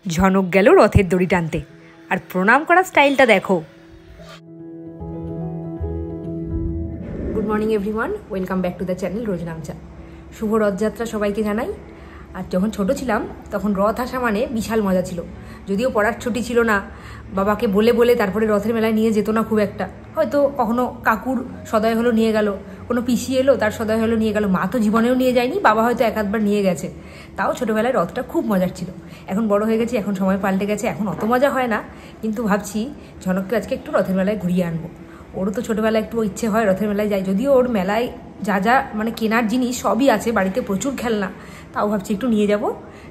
ঝনক গেল রথের দড়ি টানতে, আর প্রণাম করার স্টাইলটা দেখো। Good morning everyone, welcome back to the channel Roj Namcha. শুভ রথযাত্রা সবাইকে জানাই। আর যখন ছোট ছিলাম তখন রথ আসা মানে বিশাল মজা ছিল। যদিও পড়ার ছুটি ছিল না, বাবাকে বলে বলে তারপরে রথের মেলায় নিয়ে যেত না খুব একটা। হয়তো কখনো কাকুর সদয় হলো নিয়ে গেল, কোনো পিসি এলো তার সদয় হলো নিয়ে গেল, মা তো জীবনেও নিয়ে যায়নি, বাবা হয়তো এক আধবার নিয়ে গেছে। তাও ছোটোবেলায় রথটা খুব মজার ছিল। এখন বড় হয়ে গেছি, এখন সময় পাল্টে গেছে, এখন অত মজা হয় না। কিন্তু ভাবছি ঝনককে আজকে একটু রথের মেলায় ঘুরিয়ে আনবো। ওরও তো ছোটোবেলায় একটু ইচ্ছে হয় রথের মেলায় যাই, যদিও ওর মেলায় যা যা মানে কেনার জিনিস সবই আছে, বাড়িতে প্রচুর খেলনা, তাও ভাবছি একটু নিয়ে যাব।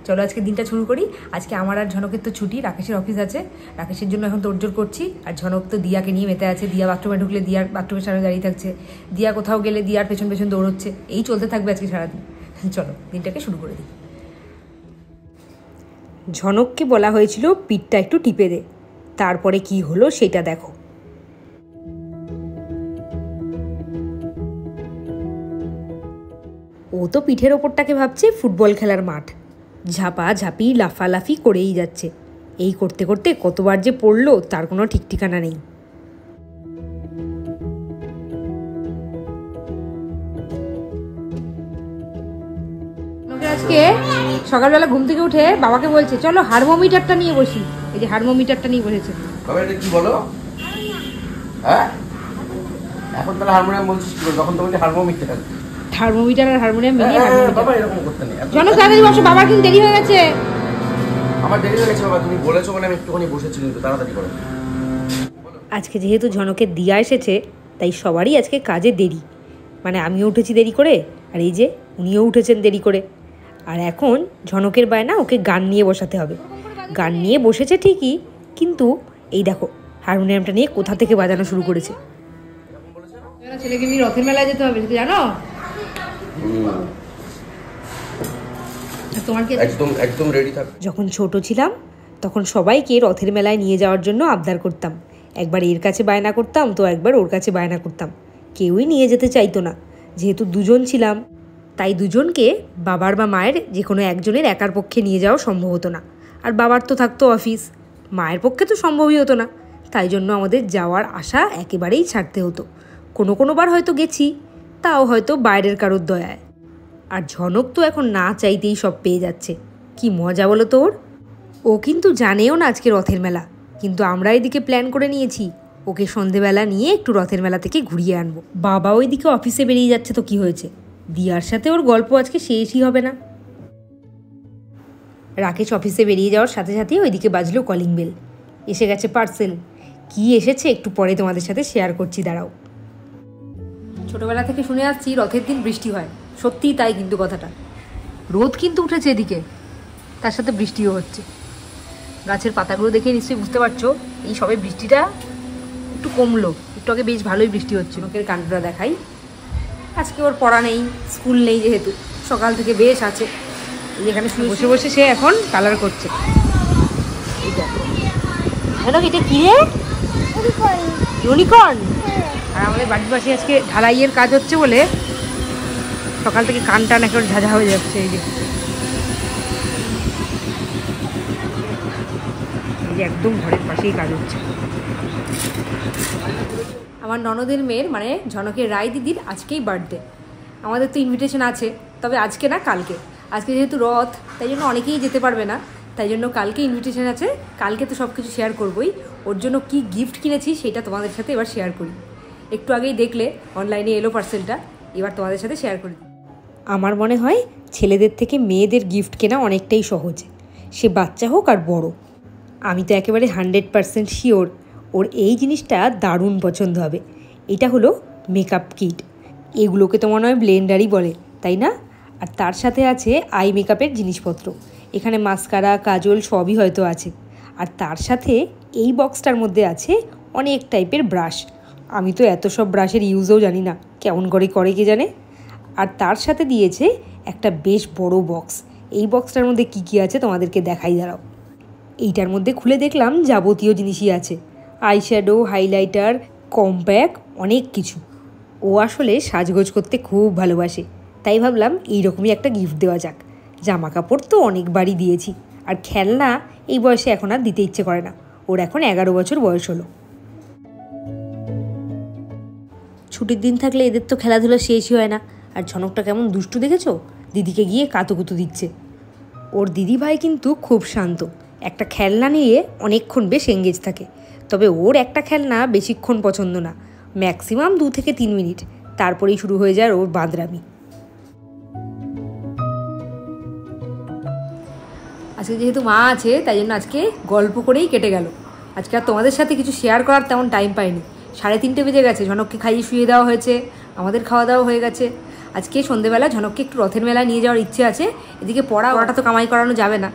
চলো আজকে দিনটা শুরু করি। আজকে আমার আর ঝনকের তো ছুটি, রাকেশের অফিস আছে, রাকেশের জন্য এখন তোড়জোড় করছি। আর ঝনক তো দিয়াকে নিয়ে মেতে আছে, দিয়া বাথরুমে ঢুকলে দিয়ার বাথরুমের সামনে দাঁড়িয়ে থাকছে, দিয়া কোথাও গেলে দিয়ার পেছন পেছন দৌড়চ্ছে, এই চলতে থাকবে আজকে সারাদিন। চলো দিনটাকে শুরু করে দিই। ঝনককে বলা হয়েছিল পিঠটা একটু টিপে দে, তারপরে কি হলো সেটা দেখো। ও তো পিঠের ওপরটাকে ভাবছে ফুটবল খেলার মাঠ, ঝাপা ঝাপি লাফালাফি করেই যাচ্ছে। এই করতে করতে কতবার যে পড়লো তার কোনো ঠিক ঠিকানা নেই। আজকে সকালবেলা ঘুম থেকে উঠে বাবাকে বলছে চলো হারমোমিটারটা নিয়ে বসি। এই যে হারমোমিটারটা নিয়ে বসেছে। বাবা এটা কি বলো? হ্যাঁ এখন তাহলে হারমোনিয়াম বলছিস কি? তখন তো বলছি হারমোমিটার। হারমোমিটার আর হারমোনিয়াম মিলিয়ে হারমোমিটার। বাবা এরকম করতে নেই। জনক তাড়াতাড়ি বসো, বাবার কিন্তু দেরি হয়ে গেছে। আমার দেরি হয়ে গেছে বাবা, তুমি বলেছো মানে আমি একটুখানি বসেছি, কিন্তু তাড়াতাড়ি করো। আজকে যেহেতু ঝনকের দিয়া এসেছে তাই সবারই আজকে কাজে দেরি। মানে আমিও উঠেছি দেরি করে, আর এই যে উনিও উঠেছেন দেরি করে। আর এখন ঝনকের বায়না ওকে গান নিয়ে বসাতে হবে। গান নিয়ে বসেছে ঠিকই, কিন্তু এই দেখো হারমোনিয়ামটা নিয়ে কোথা থেকে বাজানো শুরু করেছে। ছেলেকে নিয়ে রথের মেলায় যেতে হবে, জানো? তোমার কি একদম একদম রেডি থাক। যখন ছোট ছিলাম তখন সবাইকে রথের মেলায় নিয়ে যাওয়ার জন্য আবদার করতাম। একবার এর কাছে বায়না করতাম তো একবার ওর কাছে বায়না করতাম। কেউই নিয়ে যেতে চাইতো না। যেহেতু দুজন ছিলাম তাই দুজনকে বাবার বা মায়ের যে কোনো একজনের একার পক্ষে নিয়ে যাওয়া সম্ভব হতো না। আর বাবার তো থাকতো অফিস, মায়ের পক্ষে তো সম্ভবই হতো না। তাই জন্য আমাদের যাওয়ার আশা একেবারেই ছাড়তে হতো। কোনো বার হয়তো গেছি, তাও হয়তো বাইরের কারোর দয়ায়। আর ঝনক তো এখন না চাইতেই সব পেয়ে যাচ্ছে। কি মজা বলো তো ওর। ও কিন্তু জানেও না আজকে রথের মেলা, কিন্তু আমরা এদিকে প্ল্যান করে নিয়েছি ওকে সন্ধেবেলা নিয়ে একটু রথের মেলা থেকে ঘুরিয়ে আনবো। বাবা ওইদিকে অফিসে বেরিয়ে যাচ্ছে তো কি হয়েছে, দিয়ার সাথে ওর গল্প আজকে শেষই হবে না। রাকেশ অফিসে বেরিয়ে যাওয়ার সাথে সাথেই ওইদিকে বাজলো কলিং বেল। এসে গেছে পার্সেল। কি এসেছে একটু পরে তোমাদের সাথে শেয়ার করছি, দাঁড়াও। ছোটবেলা থেকে শুনে আসছি রথের দিন বৃষ্টি হয়, সত্যিই তাই কিন্তু কথাটা। রোদ কিন্তু উঠেছে এদিকে, তার সাথে বৃষ্টিও হচ্ছে। গাছের পাতাগুলো দেখে নিশ্চয়ই বুঝতে পারছো এই সবে বৃষ্টিটা একটু কমলো, একটু আগে বেশ ভালোই বৃষ্টি হচ্ছিল। ওকে কাণ্ডটা দেখাই। আজকে ওর পড়া নেই, স্কুল নেই, যেহেতু সকাল থেকে বেশ আছে। এখানে বসে বসে সে এখন কালার করছে। এই দেখো এটা কি রে? ইউনিকর্ন। আর আমাদের বাড়ির পাশে আজকে ঢালাইয়ের কাজ হচ্ছে বলে সকাল থেকে কান টান এখন ঝাঝা হয়ে যাচ্ছে। এই যে একদম ঘরের পাশেই কাজ হচ্ছে। আমার ননদের মেয়ের মানে ঝনকের রায় দিদির আজকেই বার্থডে। আমাদের তো ইনভিটেশন আছে, তবে আজকে না কালকে। আজকে যেহেতু রথ তাই জন্য অনেকেই যেতে পারবে না, তাই জন্য কালকে ইনভিটেশন আছে। কালকে তো সব কিছু শেয়ার করবোই। ওর জন্য কি গিফট কিনেছি সেটা তোমাদের সাথে এবার শেয়ার করি। একটু আগেই দেখলে অনলাইনে এলো পার্সেলটা, এবার তোমাদের সাথে শেয়ার করি। আমার মনে হয় ছেলেদের থেকে মেয়েদের গিফট কেনা অনেকটাই সহজ, সে বাচ্চা হোক আর বড়। আমি তো একেবারে 100% শিওর ওর এই জিনিসটা দারুণ পছন্দ হবে। এটা হলো মেকআপ কিট। এগুলোকে তো মনে হয় ব্লেন্ডারই বলে, তাই না? আর তার সাথে আছে আই মেকআপের জিনিসপত্র। এখানে মাস্কারা, কাজল সবই হয়তো আছে। আর তার সাথে এই বক্সটার মধ্যে আছে অনেক টাইপের ব্রাশ। আমি তো এত সব ব্রাশের ইউজও জানি না, কেমন করে কে জানে। আর তার সাথে দিয়েছে একটা বেশ বড় বক্স। এই বক্সটার মধ্যে কি কি আছে তোমাদেরকে দেখাই, দাঁড়াও। এইটার মধ্যে খুলে দেখলাম যাবতীয় জিনিসই আছে, আইশ্যাডো, হাইলাইটার, কম্প্যাক্ট, অনেক কিছু। ও আসলে সাজগোজ করতে খুব ভালোবাসে, তাই ভাবলাম এইরকমই একটা গিফট দেওয়া যাক। জামা কাপড় তো অনেকবারই দিয়েছি, আর খেলনা এই বয়সে এখন আর দিতে ইচ্ছে করে না। ওর এখন 11 বছর বয়স হলো। ছুটির দিন থাকলে এদের তো খেলাধুলা শেষই হয় না। আর ঝনকটা কেমন দুষ্টু দেখেছো, দিদিকে গিয়ে কাতুকুতু দিচ্ছে। ওর দিদি ভাই কিন্তু খুব শান্ত, একটা খেলনা নিয়ে অনেকক্ষণ বেশ এঙ্গেজ থাকে। তবে ওর একটা খেলনা বেশিক্ষণ পছন্দ না, ম্যাক্সিমাম 2 থেকে 3 মিনিট, তারপরেই শুরু হয়ে যায় ওর বাঁদরামি। আজকে যেহেতু মা আছে তাই জন্য আজকে গল্প করেই কেটে গেল। আজকে আর তোমাদের সাথে কিছু শেয়ার করার তেমন টাইম পাইনি। 3:30 বেজে গেছে, ঝনককে খাইয়ে শুয়ে দেওয়া হয়েছে, আমাদের খাওয়া দাওয়া হয়ে গেছে। আজকে সন্ধ্যেবেলা ঝনককে একটু রথের মেলায় নিয়ে যাওয়ার ইচ্ছে আছে। এদিকে পড়াটা তো কামাই করানো যাবে না,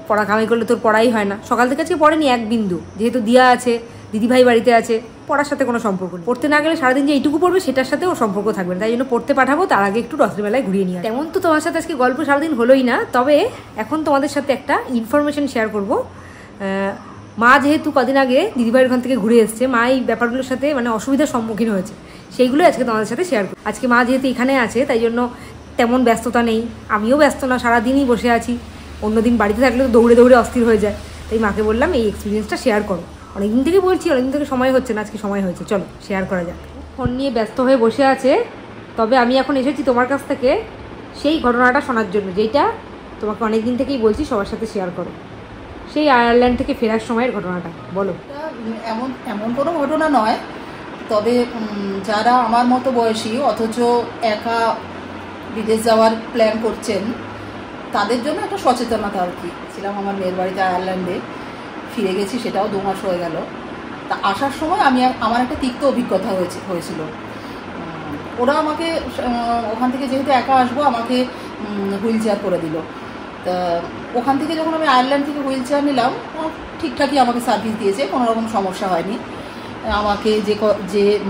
পড়া কামাই করলে তোর পড়াই হয় না। সকাল থেকে আজকে পড়েনি এক বিন্দু, যেহেতু দিয়া আছে, দিদিভাই বাড়িতে আছে, পড়ার সাথে কোনো সম্পর্ক নেই। পড়তে না গেলে সারাদিন যে এইটুকু পড়বে সেটার সাথে ওর সম্পর্ক থাকবে না, তাই জন্য পড়তে পাঠাবো, তার আগে একটু রথের মেলায় ঘুরিয়ে নিয়ে। তেমন তো তোমার সাথে আজকে গল্প সারাদিন হলোই না, তবে এখন তোমাদের সাথে একটা ইনফরমেশন শেয়ার করবো। মা যেহেতু কদিন আগে দিদিভাইয়ের ওখান থেকে ঘুরে এসছে, মা এই ব্যাপারগুলোর সাথে মানে অসুবিধার সম্মুখীন হয়েছে, সেইগুলো আজকে তোমাদের সাথে শেয়ার করবো। আজকে মা যেহেতু এখানে আছে তাই জন্য তেমন ব্যস্ততা নেই, আমিও ব্যস্ত না, সারাদিনই বসে আছি। অন্যদিন বাড়িতে থাকলে তো দৌড়ে দৌড়ে অস্থির হয়ে যায়, তাই মাকে বললাম এই এক্সপিরিয়েন্সটা শেয়ার করো। অনেকদিন থেকে বলছি, অনেকদিন থেকে সময় হচ্ছে না, আজকে সময় হয়েছে, চলো শেয়ার করা যাক। ফোন নিয়ে ব্যস্ত হয়ে বসে আছে, তবে আমি এখন এসেছি তোমার কাছ থেকে সেই ঘটনাটা শোনার জন্য, যেটা তোমাকে অনেকদিন থেকেই বলছি সবার সাথে শেয়ার করো। সেই আয়ারল্যান্ড থেকে ফেরার সময়ের ঘটনাটা বলো। এমন কোনো ঘটনা নয়, তবে যারা আমার মতো বয়সী অথচ একা বিদেশ যাওয়ার প্ল্যান করছেন তাদের জন্য একটা সচেতনতা আর কি। ছিলাম আমার মেয়ের বাড়িতে আয়ারল্যান্ডে, ফিরে গেছি, সেটাও 2 মাস হয়ে গেল। তা আসার সময় আমার একটা তিক্ত অভিজ্ঞতা হয়েছিল। ওরা আমাকে ওখান থেকে, যেহেতু একা আসবো, আমাকে হুইল চেয়ার করে দিল। তা ওখান থেকে যখন আমি আয়ারল্যান্ড থেকে হুইল চেয়ার নিলাম, ঠিকঠাকই আমাকে সার্ভিস দিয়েছে, কোনো রকম সমস্যা হয়নি। আমাকে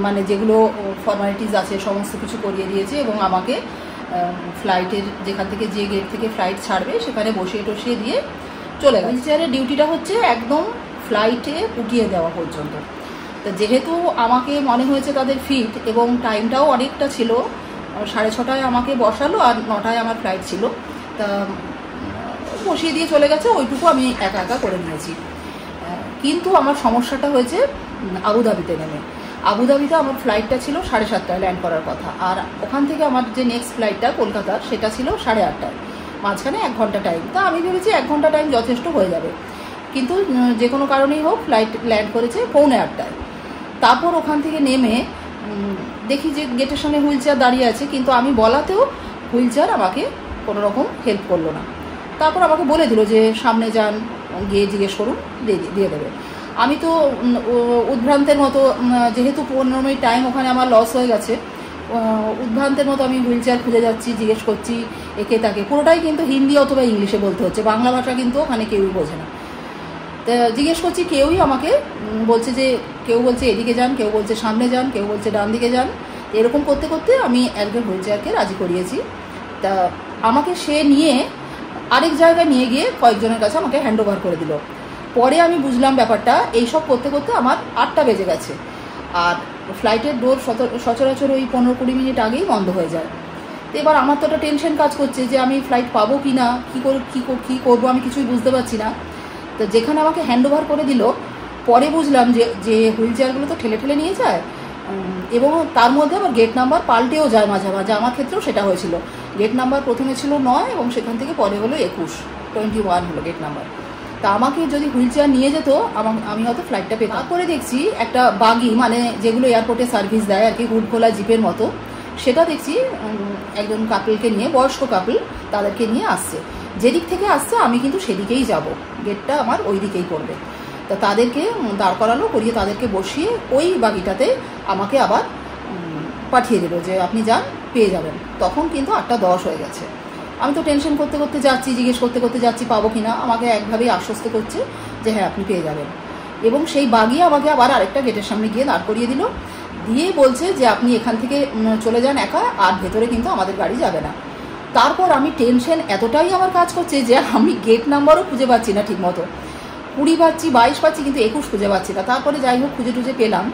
মানে যেগুলো ফর্মালিটিস আছে সমস্ত কিছু করিয়ে দিয়েছে এবং আমাকে ফ্লাইটের যেখান থেকে, যে গেট থেকে ফ্লাইট ছাড়বে সেখানে বসিয়ে টসিয়ে দিয়ে চলে গেল। হুইল চেয়ারের ডিউটিটা হচ্ছে একদম ফ্লাইটে উঠিয়ে দেওয়া পর্যন্ত। তা যেহেতু আমাকে মনে হয়েছে তাদের ফিট এবং টাইমটাও অনেকটা ছিল, 6:30টায় আমাকে বসালো আর 9টায় আমার ফ্লাইট ছিল, তা বসিয়ে দিয়ে চলে গেছে, ওইটুকু আমি একা একা করে নিয়েছি। কিন্তু আমার সমস্যাটা হয়েছে আবুধাবিতে নেমে। আবুধাবিতে আমার ফ্লাইটটা ছিল 7:30টায় ল্যান্ড করার কথা, আর ওখান থেকে আমার যে নেক্সট ফ্লাইটটা কলকাতার সেটা ছিল 8:30টায়, মাঝখানে 1 ঘন্টা টাইম। তা আমি ভেবেছি 1 ঘন্টা টাইম যথেষ্ট হয়ে যাবে, কিন্তু যে কোনো কারণেই হোক ফ্লাইট ল্যান্ড করেছে 8:45টায়। তারপর ওখান থেকে নেমে দেখি যে গেটের সামনে হুইল চেয়ার দাঁড়িয়ে আছে, কিন্তু আমি বলাতেও হুইল চেয়ার আমাকে কোনো রকম হেল্প করলো না। তারপর আমাকে বলে দিল যে সামনে যান, গিয়ে জিজ্ঞেস করুন, দিয়ে দেবে। আমি তো উদ্ভ্রান্তের মতো, যেহেতু 15 মিনিট টাইম ওখানে আমার লস হয়ে গেছে, উদ্ভ্রান্তের মতো আমি হুইল চেয়ার খুঁজে যাচ্ছি, জিজ্ঞেস করছি একে তাকে, পুরোটাই কিন্তু হিন্দি অথবা ইংলিশে বলতে হচ্ছে, বাংলা ভাষা কিন্তু ওখানে কেউই বোঝে না। তা জিজ্ঞেস করছি, কেউই আমাকে বলছে যে, কেউ বলছে এদিকে যান, কেউ বলছে সামনে যান, কেউ বলছে ডান দিকে যান। এরকম করতে করতে আমি একজন হুইল চেয়ারকে রাজি করিয়েছি। তা আমাকে সে নিয়ে আরেক জায়গায় নিয়ে গিয়ে কয়েকজনের কাছে আমাকে হ্যান্ড ওভার করে দিল। পরে আমি বুঝলাম ব্যাপারটা, এইসব করতে করতে আমার 8টা বেজে গেছে, আর ফ্লাইটের ডোর সচরাচর ওই 15-20 মিনিট আগেই বন্ধ হয়ে যায়। তো এবার আমার তো একটা টেনশন কাজ করছে যে আমি ফ্লাইট পাবো কি না, কী করবো আমি কিছুই বুঝতে পারছি না। তো যেখানে আমাকে হ্যান্ড ওভার করে দিল, পরে বুঝলাম যে হুইল চেয়ারগুলো তো ঠেলে ঠেলে নিয়ে যায়, এবং তার মধ্যে আবার গেট নাম্বার পাল্টেও যায় মাঝে মাঝে। আমার ক্ষেত্রেও সেটা হয়েছিল, গেট নাম্বার প্রথমে ছিল 9 এবং সেখান থেকে পরে হলো 21 হলো গেট নাম্বার। তা আমাকে যদি হুইল চেয়ার নিয়ে যেত আমি হয়তো ফ্লাইটটা পেতাম। তারপরে দেখছি একটা বাগি, মানে যেগুলো এয়ারপোর্টে সার্ভিস দেয় আর কি, হুড খোলা জিপের মতো, সেটা দেখছি একজন কাপলকে নিয়ে, বয়স্ক কাপল, তাদেরকে নিয়ে আসছে। যেদিক থেকে আসছে আমি কিন্তু সেদিকেই যাব, গেটটা আমার ওই দিকেই পড়বে। তা তাদেরকে দাঁড় করালো, করিয়ে তাদেরকে বসিয়ে ওই বাগিটাতে আমাকে আবার পাঠিয়ে দিল যে আপনি যান, পেয়ে যাবেন। তখন কিন্তু 8:10 হয়ে গেছে। আমি তো টেনশন করতে করতে যাচ্ছি, জিজ্ঞেস করতে করতে যাচ্ছি পাবো কিনা। আমাকে একভাবেই আশ্বস্ত করছে যে হ্যাঁ আপনি পেয়ে যাবেন, এবং সেই বাগিয়ে আমাকে আবার আরেকটা গেটের সামনে গিয়ে দাঁড় করিয়ে দিল, দিয়ে বলছে যে আপনি এখান থেকে চলে যান একা, আর ভেতরে কিন্তু আমাদের গাড়ি যাবে না। তারপর আমি টেনশন এতটাই আমার কাজ করছে যে আমি গেট নাম্বারও খুঁজে পাচ্ছি না ঠিক মতো, 20 পাচ্ছি, 22 পাচ্ছি, কিন্তু 21 খুঁজে পাচ্ছি না। তারপরে যাই হোক খুঁজে টুজে পেলাম।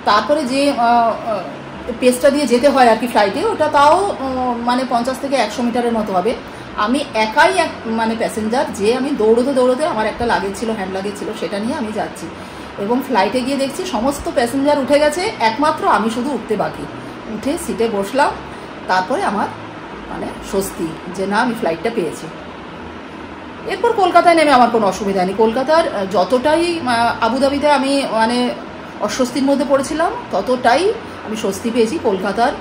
তারপরে যে পেজটা দিয়ে যেতে হয় আর কি ফ্লাইটে, ওটা তাও মানে 50 থেকে 100 মিটারের মতো হবে। আমি একাই মানে প্যাসেঞ্জার, যে আমি দৌড়তে দৌড়তে, আমার একটা লাগেজ ছিল, হ্যান্ড লাগেজ ছিল, সেটা নিয়ে আমি যাচ্ছি এবং ফ্লাইটে গিয়ে দেখছি সমস্ত প্যাসেঞ্জার উঠে গেছে, একমাত্র আমি শুধু উঠতে বাকি। উঠে সিটে বসলাম, তারপরে আমার মানে স্বস্তি যে না, আমি ফ্লাইটটা পেয়েছি। এরপর কলকাতায় নেমে আমার কোনো অসুবিধা নেই। কলকাতার যতটাই আবুধাবিতে আমি মানে অস্বস্তির মধ্যে পড়েছিলাম, ততটাই আমি স্বস্তি পেয়েছি কলকাতার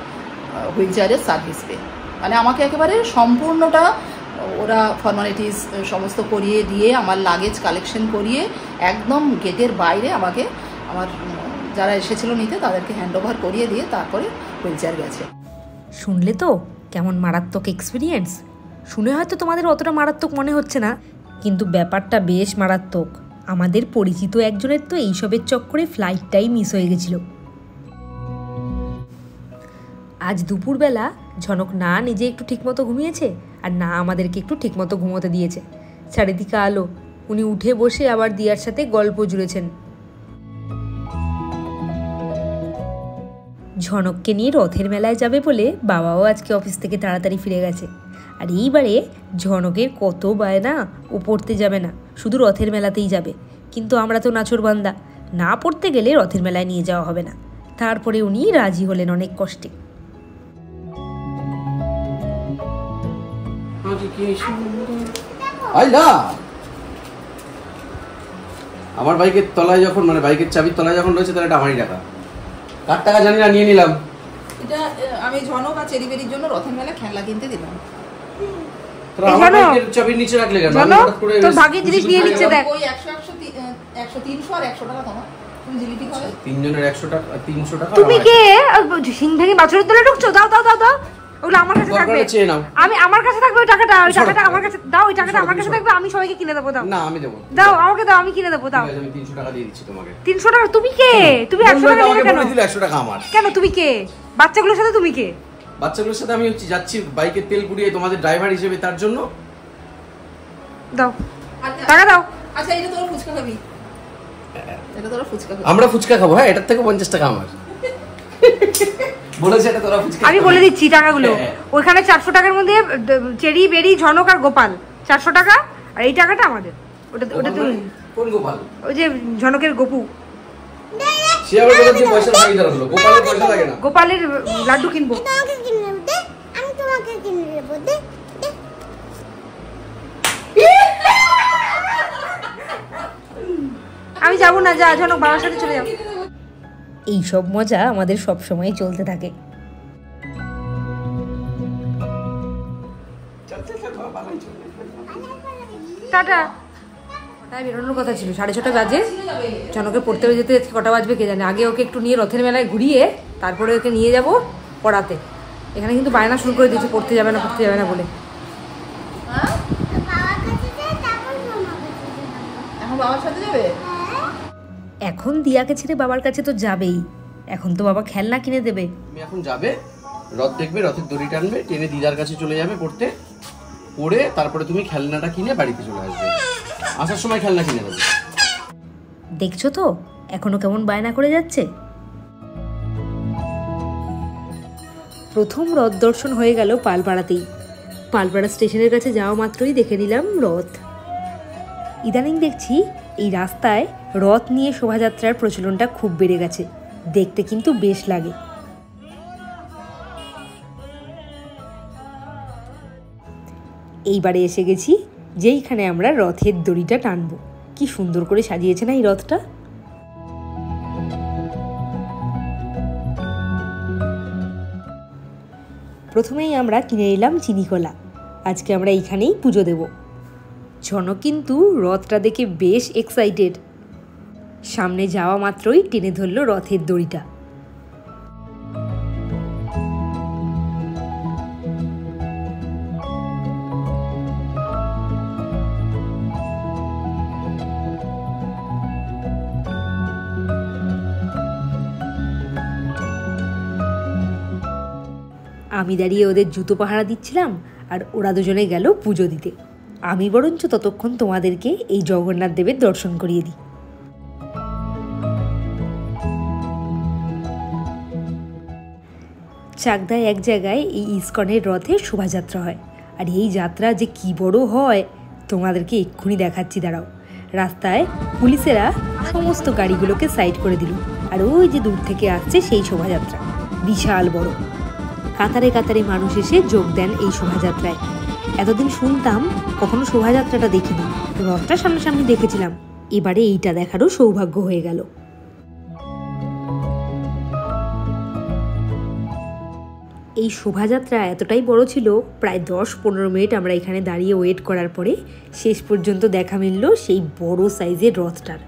হুইল চেয়ারের সার্ভিস পেয়ে। মানে আমাকে একেবারে সম্পূর্ণটা ওরা ফর্মালিটিস সমস্ত করিয়ে দিয়ে, আমার লাগেজ কালেকশন করিয়ে একদম গেটের বাইরে আমাকে আমার যারা এসেছিল নিতে তাদেরকে হ্যান্ড ওভার করিয়ে দিয়ে তারপরে হুইল চেয়ার গেছে। শুনলে তো কেমন মারাত্মক এক্সপিরিয়েন্স। শুনে হয়তো তোমাদের অতটা মারাত্মক মনে হচ্ছে না, কিন্তু ব্যাপারটা বেশ মারাত্মক। আমাদের পরিচিত একজনের তো এইসবের চক্করে ফ্লাইটটাই মিস হয়ে গেছিল। আজ দুপুরবেলা ঝনক না নিজে একটু ঠিকমতো ঘুমিয়েছে, আর না আমাদেরকে একটু ঠিকমতো ঘুমোতে দিয়েছে। চারিদিকে আলো, উনি উঠে বসে আবার দিয়ার সাথে গল্প জুড়েছেন। ঝনককে নিয়ে রথের মেলায় যাবে বলে বাবাও আজকে অফিস থেকে তাড়াতাড়ি ফিরে গেছে। আর এইবারে ঝনকের কত বায়না, ও পড়তে যাবে না, শুধু রথের মেলাতেই যাবে। কিন্তু আমরা তো নাছোড়বান্দা, না পড়তে গেলে রথের মেলায় নিয়ে যাওয়া হবে না। তারপরে উনি রাজি হলেন অনেক কষ্টে। আমার বাইকের তলায় যখন, মানে বাইকের চাবির তলায় যখন রয়েছে, তাহলে এটা আমারই টাকা। কার টাকা জানি না, নিয়ে নিলাম। এটা আমি ঝনক আর চেরিবেরির জন্য রথের মেলা খেলনা কিনতে দিলাম। আমার বাইকের চাবির নিচে রাখলে কেন? তোর ভাগের জিনিস নিয়ে নিচ্ছে দেখ। ওই 100 300 আর 100 টাকা তোমার। তুমি জিলিপি খাবে? তিনজনের 100 টাকা, 300 টাকা। তুমি কে সিং ভেঙে বাছুরের তলে ঢুকছো? দাও দাও দাও দাও, ওগুলো আমার কাছে থাকবে। আমি আমার কাছে থাকবে ওই টাকাটা, ওই টাকাটা আমার কাছে দাও, ওই টাকাটা আমার কাছে থাকবে, আমি সবাইকে কিনে দেবো। দাও না, আমি দেবো। দাও আমাকে, দাও আমি কিনে দেবো। দাও, আমি 300 টাকা দিয়ে দিচ্ছি তোমাকে। 300 টাকা? তুমি কে? তুমি 100 টাকা নিলে কেন? 100 টাকা আমার। কেন তুমি কে? বাচ্চাগুলোর সাথে তুমি কে? বাচ্চাগুলোর সাথে আমি যাচ্ছি বাইকের তেল পুড়িয়ে তোমাদের ড্রাইভার হিসেবে, তার জন্য। দাও টাকা দাও। আচ্ছা, এটা তোর ফুচকা খাবি? এটা তোর ফুচকা খাবি? আমরা ফুচকা খাবো। হ্যাঁ, এটার থেকে 50 টাকা আমার। বলেছে এটা তোরা ফুচকা। আমি বলে দিচ্ছি টাকাগুলো। ওইখানে 400 টাকার মধ্যে চেরি বেরি ঝনক আর গোপাল 400 টাকা, আর এই টাকাটা আমাদের। ওটা ওটা তুমি কোন গোপাল? ওই যে ঝনকের গপু। সে আবার বলেছে পয়সা লাগি দাঁড়ালো। গোপালের পয়সা লাগে না। গোপালের লাড্ডু কিনবো। তোমাকে কিনে দেব দে, আমি তোমাকে কিনে দেব দে। আমি যাবো না, যা ঝনক বাবার সাথে চলে যাও। এই সব মজা আমাদের সব সময় চলতে থাকে। টাটা। তাই বেরোনোর কথা ছিল, 6:30 বাজে। জনকে পড়তে যেতে কটা বাজবে কে জানে। আগে ওকে একটু নিয়ে রথের মেলায় ঘুরিয়ে তারপরে ওকে নিয়ে যাব পড়াতে। এখানে কিন্তু বায়না শুরু করে দিয়েছে, পড়তে যাবে না, পড়তে যাবে না বলে। এখন বাবার সাথে যাবে? এখন দিয়াকে ছেড়ে বাবার কাছে তো যাবেই। এখন তো বাবা খেলনা কিনে দেবে। তুমি এখন যাবে, রথ দেখবে, রথের দড়ি টানবে, টেনে দিদার কাছে চলে যাবে পড়তে। পড়ে তারপরে তুমি খেলনাটা কিনে বাড়িতে চলে আসবে। আসার সময় খেলনা কিনে দেবে। দেখছো তো এখনো কেমন বায়না করে যাচ্ছে। প্রথম রথ দর্শন হয়ে গেল পালপাড়াতেই। পালপাড়া স্টেশনের কাছে যাওয়া মাত্রই দেখে নিলাম রথ। ইদানিং দেখছি এই রাস্তায় রথ নিয়ে শোভাযাত্রার প্রচলনটা খুব বেড়ে গেছে। দেখতে কিন্তু বেশ লাগে। এইবারে এসে গেছি যেইখানে আমরা রথের দড়িটা টানবো। কি সুন্দর করে সাজিয়েছে না এই রথটা। প্রথমেই আমরা কিনে নিলাম চিনি কলা। আজকে আমরা এইখানেই পুজো দেব। ঝনক কিন্তু রথটা দেখে বেশ এক্সাইটেড। সামনে যাওয়া মাত্রই টেনে ধরল রথের দড়িটা। আমি দাঁড়িয়ে ওদের জুতো পাহারা দিচ্ছিলাম, আর ওরা দুজনে গেল পুজো দিতে। আমি বরঞ্চ ততক্ষণ তোমাদেরকে এই জগন্নাথ দেবের দর্শন করিয়ে দিই। চাকদায় এক জায়গায় এই ইস্কনের রথে শোভাযাত্রা হয়, আর এই যাত্রা যে কি বড় হয় তোমাদেরকে এক্ষুনি দেখাচ্ছি, দাঁড়াও। রাস্তায় পুলিশেরা সমস্ত গাড়িগুলোকে সাইড করে দিল, আর ওই যে দূর থেকে আসছে সেই শোভাযাত্রা, বিশাল বড়। কাতারে কাতারে মানুষ এসে যোগ দেন এই শোভাযাত্রায়। এতদিন শুনতাম, কখনো শোভাযাত্রাটা দেখিনি, রথটা সামনাসামনি দেখেছিলাম, এবারে এইটা দেখারও সৌভাগ্য হয়ে গেল। এই শোভাযাত্রা এতটাই বড় ছিল, প্রায় 10-15 মিনিট আমরা এখানে দাঁড়িয়ে ওয়েট করার পরে শেষ পর্যন্ত দেখা মিলল সেই বড় সাইজের রথটার।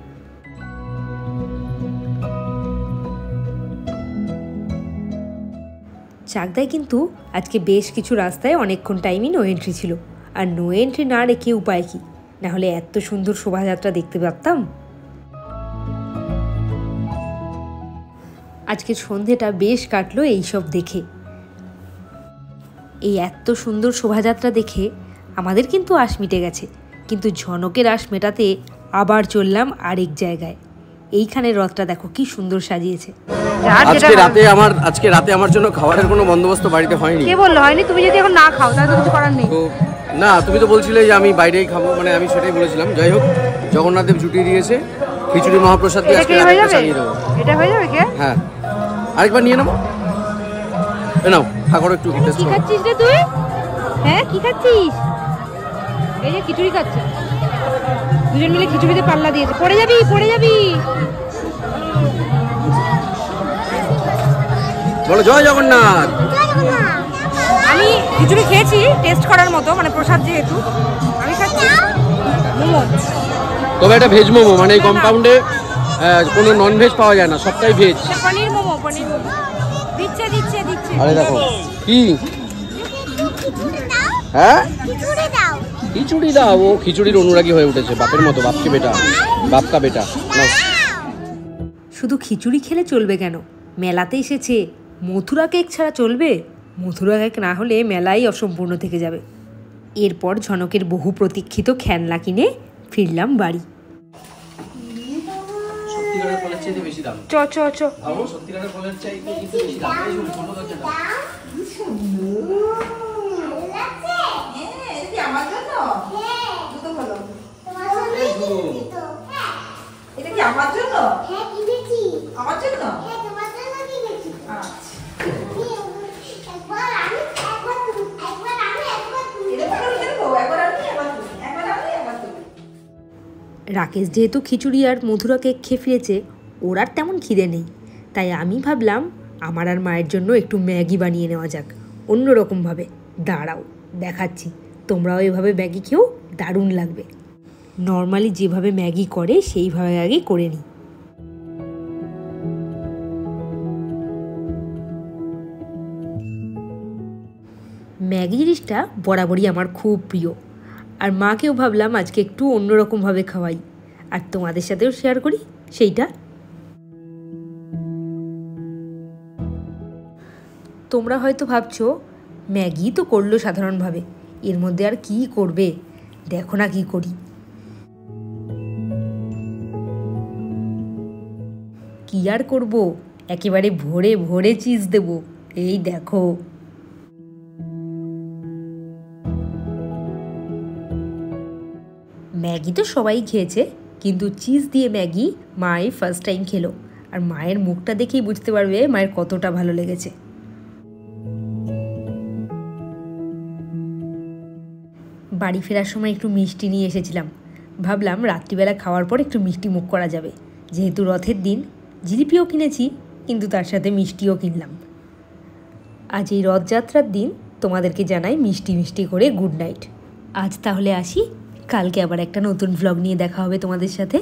চাকদায় কিন্তু আজকে বেশ কিছু রাস্তায় অনেকক্ষণ টাইমই নো এন্ট্রি ছিল, আর নো এন্ট্রি না রেখে উপায় কি, নাহলে এত সুন্দর শোভাযাত্রা দেখতে পারতাম। আজকে সন্ধেটা বেশ কাটলো এইসব দেখে। এই এত সুন্দর শোভাযাত্রা দেখে আমাদের কিন্তু আশ মিটে গেছে, কিন্তু ঝনকের আশ মেটাতে আবার চললাম আরেক জায়গায়। এইখানে রথটা দেখো কি সুন্দর সাজিয়েছে। আজকে রাতে আমার জন্য খাবারের কোনো বন্দোবস্ত বাড়িতে হয়নি। কে বললো হয়নি? তুমি যদি এখন না খাও তাহলে তো কিছু করার নেই। না, তুমি তো বলছিলে যে আমি বাইরেই খাবো, মানে আমি সেটাই বলেছিলাম। যাই হোক, জগন্নাথ দেব জুটিয়ে দিয়েছে, খিচুড়ি মহাপ্রসাদ দিয়ে আজকে চালিয়ে দেবো। এটা হয়ে যাবে কে? হ্যাঁ, আরেকবার নিয়ে নেবো। নাও, খাবার একটু কি খাচ্ছিস রে তুই? হ্যাঁ, কি খাচ্ছিস? এই যে খিচুড়ি খাচ্ছে, দুজন মিলে খিচুড়িতে পাল্লা দিয়েছে। পড়ে যাবি, পড়ে যাবি। বলো জয় জগন্নাথ। আমি খিচুড়ি খেয়েছি টেস্ট করার মতো, মানে প্রসাদ যেহেতু। আমি খাচ্ছি মোমো, তবে এটা ভেজ মোমো, মানে এই কম্পাউন্ডে কোনো নন ভেজ পাওয়া যায় না, সবটাই ভেজ। পনির মোমো, পনির মোমো দিচ্ছে দিচ্ছে দিচ্ছে। আরে দেখো কি, হ্যাঁ খিচুড়ি দাও। ও খিচুড়ির অনুরাগী হয়ে উঠেছে, বাপের মতো, বাপকে বেটা, বাপকা বেটা। শুধু খিচুড়ি খেলে চলবে কেন, মেলাতে এসেছে, মথুরা কেক ছাড়া চলবে? মথুরা কেক না হলে মেলাই অসম্পূর্ণ থেকে যাবে। এরপর ঝনকের বহু প্রতীক্ষিত খেলনা কিনে ফিরলাম বাড়ি। চ চ চ। এটা কি আমার জন্য? হ্যাঁ, কিনেছি। আমার জন্য? হ্যাঁ, তোমার জন্য কিনেছি। আচ্ছা। একবার আমি, একবার তুমি, একবার আমি, একবার তুমি। একবার আমি, একবার তুমি, একবার আমি, একবার তুমি। রাকেশ যেহেতু খিচুড়ি আর মথুরা কেক খেয়ে ফিরেছে, ওর আর তেমন খিদে নেই, তাই আমি ভাবলাম আমার আর মায়ের জন্য একটু ম্যাগি বানিয়ে নেওয়া যাক অন্যরকমভাবে। দাঁড়াও দেখাচ্ছি, তোমরাও এভাবে ম্যাগি খেয়েও দারুণ লাগবে। নর্মালি যেভাবে ম্যাগি করে সেইভাবে আগে করে নিই। ম্যাগি জিনিসটা বরাবরই আমার খুব প্রিয়, আর মাকেও ভাবলাম আজকে একটু অন্যরকমভাবে খাওয়াই, আর তোমাদের সাথেও শেয়ার করি সেইটা। তোমরা হয়তো ভাবছো ম্যাগি তো করলো সাধারণভাবে, এর মধ্যে আর কি করবে, দেখো না কি করি। কি আর করব, একেবারে ভরে ভরে চিজ দেব, এই দেখো। ম্যাগি তো সবাই খেয়েছে, কিন্তু চিজ দিয়ে ম্যাগি মাই ফার্স্ট টাইম খেলো, আর মায়ের মুখটা দেখেই বুঝতে পারবে মায়ের কতটা ভালো লেগেছে। বাড়ি ফেরার সময় একটু মিষ্টি নিয়ে এসেছিলাম, ভাবলাম রাত্রিবেলা খাওয়ার পর একটু মিষ্টি মুখ করা যাবে, যেহেতু রথের দিন। জিলিপিও কিনেছি, কিন্তু তার সাথে মিষ্টিও কিনলাম। আজ এই রথযাত্রার দিন তোমাদেরকে জানাই মিষ্টি মিষ্টি করে গুড নাইট। আজ তাহলে আসি, কালকে আবার একটা নতুন ভ্লগ নিয়ে দেখা হবে তোমাদের সাথে।